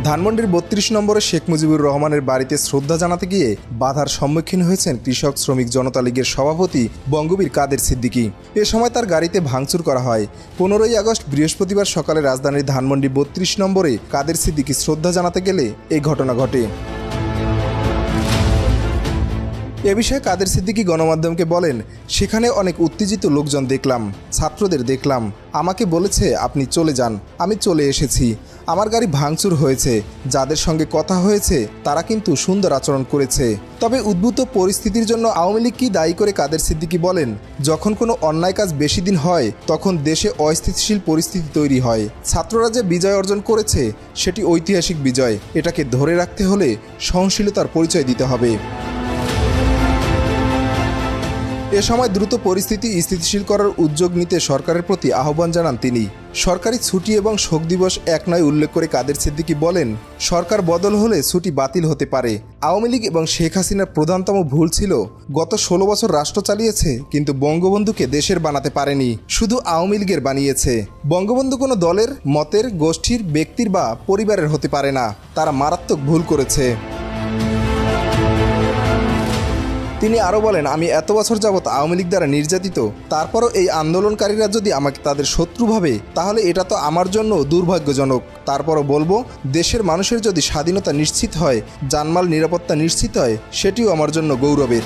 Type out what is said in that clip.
ধানমন্ডির ৩২ নম্বরে শেখ মুজিবুর রহমানের বাড়িতে শ্রদ্ধা জানাতে গিয়ে বাধার সম্মুখীন হয়েছেন কৃষক শ্রমিক জনতা লীগের সভাপতি বঙ্গবীর কাদের সিদ্দিকী। এ সময় তার গাড়িতে ভাঙচুর করা হয়। ১৫ই আগস্ট বৃহস্পতিবার সকালে রাজধানীর ধানমন্ডি ৩২ নম্বরে কাদের সিদ্দিকী শ্রদ্ধা জানাতে গেলে এই ঘটনা ঘটে। এ বিষয়ে কাদের সিদ্দিকী গণমাধ্যমকে বলেন, সেখানে অনেক উত্তেজিত লোকজন দেখলাম, ছাত্রদের দেখলাম। আমাকে বলেছে আপনি চলে যান, আমি চলে এসেছি। আমার গাড়ি ভাঙচুর হয়েছে। যাদের সঙ্গে কথা হয়েছে তারা কিন্তু সুন্দর আচরণ করেছে। তবে উদ্ভূত পরিস্থিতির জন্য আওয়ামী লীগ কি দায়ী করে কাদের সিদ্দিকী বলেন, যখন কোনো অন্যায় কাজ বেশি দিন হয় তখন দেশে অস্থিতিশীল পরিস্থিতি তৈরি হয়। ছাত্ররা যে বিজয় অর্জন করেছে সেটি ঐতিহাসিক বিজয়। এটাকে ধরে রাখতে হলে সহনশীলতার পরিচয় দিতে হবে। এ সময় দ্রুত পরিস্থিতি স্থিতিশীল করার উদ্যোগ নিতে সরকারের প্রতি আহ্বান জানান তিনি। সরকারি ছুটি এবং শোক দিবস এক নয় উল্লেখ করে কাদের সিদ্দিকী বলেন, সরকার বদল হলে ছুটি বাতিল হতে পারে। আওয়ামী লীগ এবং শেখ হাসিনার প্রধানতম ভুল ছিল গত ১৬ বছর রাষ্ট্র চালিয়েছে, কিন্তু বঙ্গবন্ধুকে দেশের বানাতে পারেনি, শুধু আওয়ামী লীগের বানিয়েছে। বঙ্গবন্ধু কোনো দলের, মতের, গোষ্ঠীর, ব্যক্তির বা পরিবারের হতে পারে না। তারা মারাত্মক ভুল করেছে। তিনি আরও বলেন, আমি এত বছর যাবৎ আওয়ামী লীগ দ্বারা নির্যাতিত, তারপরও এই আন্দোলনকারীরা যদি আমাকে তাদের শত্রু ভাবে তাহলে এটা তো আমার জন্য দুর্ভাগ্যজনক। তারপরও বলবো, দেশের মানুষের যদি স্বাধীনতা নিশ্চিত হয়, জানমাল নিরাপত্তা নিশ্চিত হয়, সেটিও আমার জন্য গৌরবের।